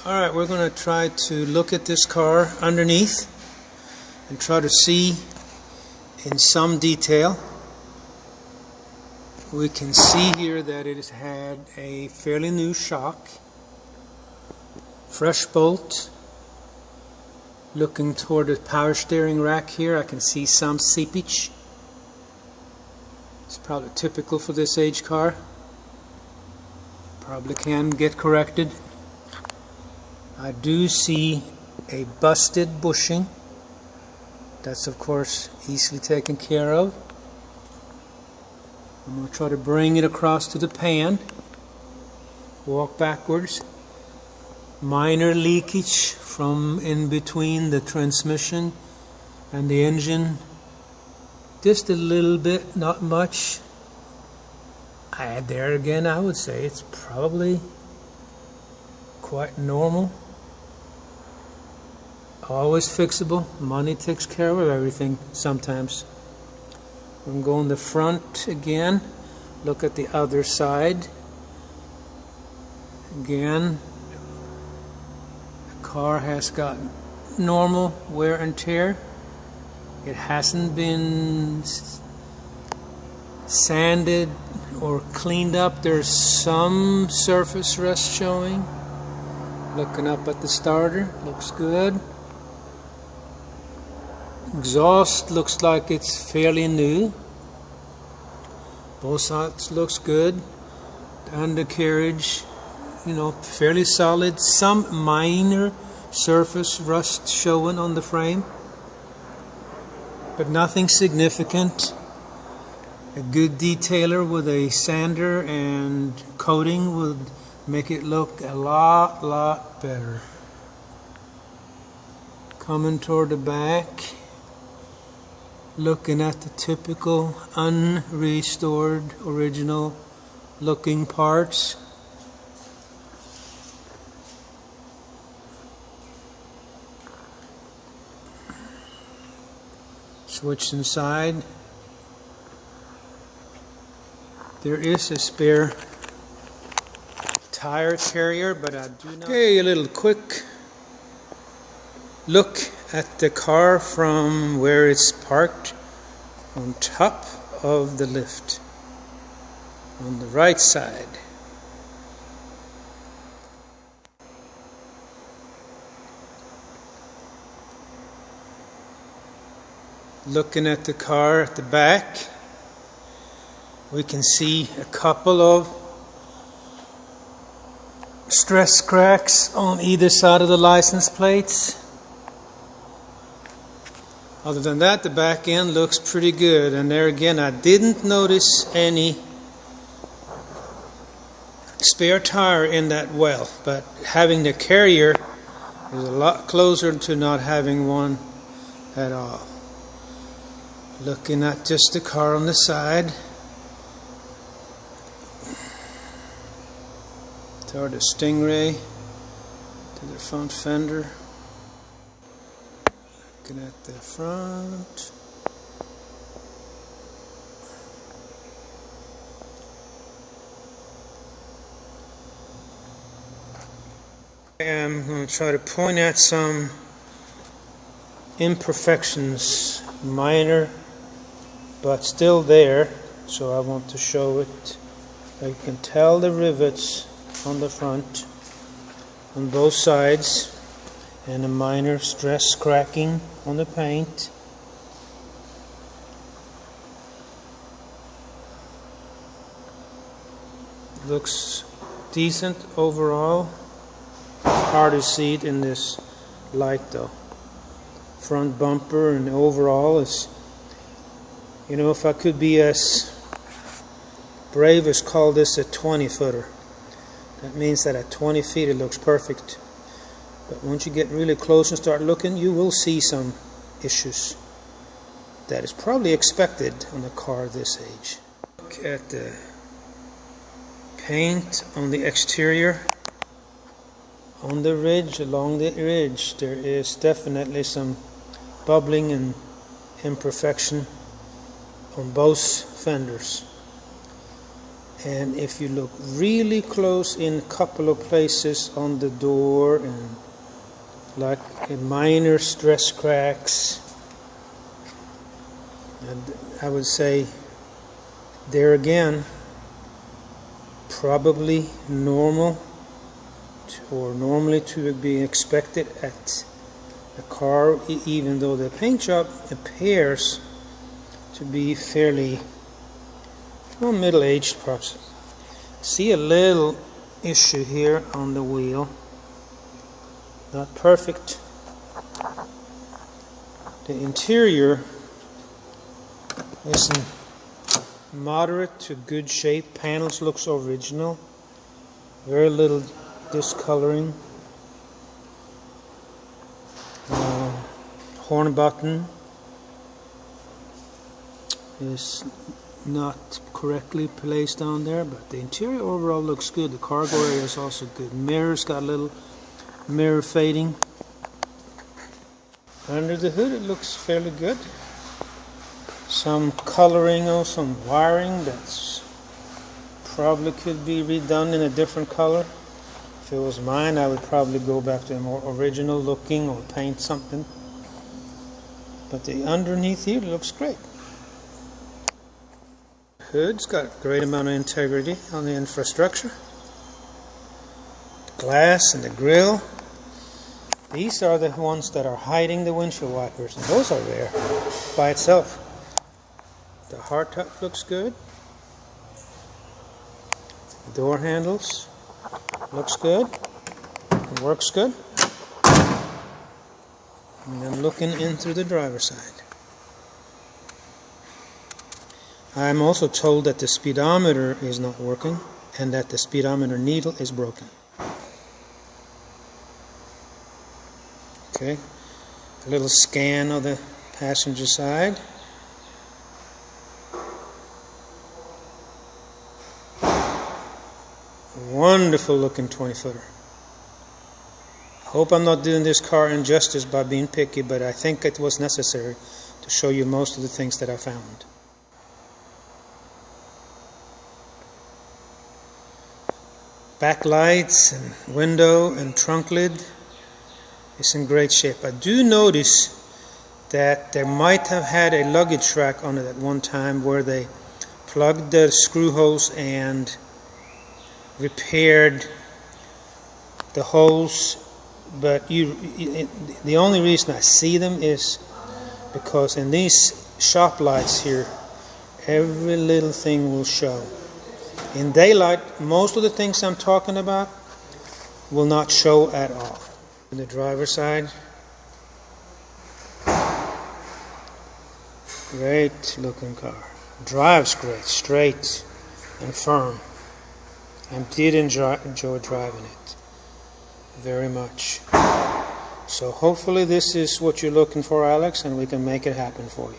Alright, we're going to try to look at this car underneath and try to see in some detail. We can see here that it has had a fairly new shock, fresh bolt. Looking toward the power steering rack here, I can see some seepage. It's probably typical for this age car. Probably can get corrected. I do see a busted bushing. That's of course easily taken care of. I'm going to try to bring it across to the pan. Walk backwards. Minor leakage from in between the transmission and the engine. Just a little bit, not much. There again, I would say it's probably quite normal. Always fixable. Money takes care of everything sometimes. I'm going the front again. Look at the other side. Again, the car has got normal wear and tear. It hasn't been sanded or cleaned up. There's some surface rust showing. Looking up at the starter, looks good. Exhaust looks like it's fairly new. Both sides looks good. The undercarriage, fairly solid. Some minor surface rust showing on the frame, but nothing significant. A good detailer with a sander and coating would make it look a lot better. Coming toward the back, looking at the typical unrestored original looking parts. Switch inside. There is a spare tire carrier, but I do not. Okay, a little quick look at the car from where it's parked on top of the lift on the right side. Looking at the car at the back, we can see a couple of stress cracks on either side of the license plates. Other than that, the back end looks pretty good. And there again, I didn't notice any spare tire in that well, but having the carrier is a lot closer to not having one at all. Looking at just the car on the side. Toward the Stingray to the front fender. Looking at the front. I'm going to try to point out some imperfections, minor, but still there. So I want to show it. You can tell the rivets on the front, on both sides, and a minor stress cracking on the paint. Looks decent overall. Hard to see it in this light though. Front bumper and overall is, if I could be as brave as call this a 20-footer. That means that at 20 feet it looks perfect. But once you get really close and start looking, you will see some issues. That is probably expected on a car this age. Look at the paint on the exterior. On the ridge, along the ridge, there is definitely some bubbling and imperfection on both fenders. And if you look really close in a couple of places on the door, and like minor stress cracks, and I would say there again, probably normal or normally to be expected at a car, even though the paint job appears to be fairly, well, middle-aged perhaps. See a little issue here on the wheel, not perfect. The interior is in moderate to good shape. Panels looks original, very little discoloring. Horn button is not correctly placed on there, but the interior overall looks good. The cargo area is also good. Mirrors got a little mirror fading. Under the hood it looks fairly good. Some coloring or some wiring that's probably could be redone in a different color. If it was mine, I would probably go back to a more original looking or paint something. But the underneath here looks great. Hood's got a great amount of integrity on the infrastructure. The glass and the grill. These are the ones that are hiding the windshield wipers, and those are rare by itself. The hardtop looks good. The door handles looks good. It works good. And I'm looking in through the driver's side. I'm also told that the speedometer is not working and that the speedometer needle is broken. Okay, a little scan of the passenger side. Wonderful looking 20-footer. I hope I'm not doing this car injustice by being picky, but I think it was necessary to show you most of the things that I found. Backlights and window and trunk lid is in great shape. I do notice that they might have had a luggage rack on it at one time where they plugged the screw holes and repaired the holes, but the only reason I see them is because in these shop lights here, every little thing will show. In daylight, most of the things I'm talking about will not show at all. On the driver's side, great looking car. Drives great, straight and firm. I did enjoy driving it very much. So hopefully this is what you're looking for, Alex, and we can make it happen for you.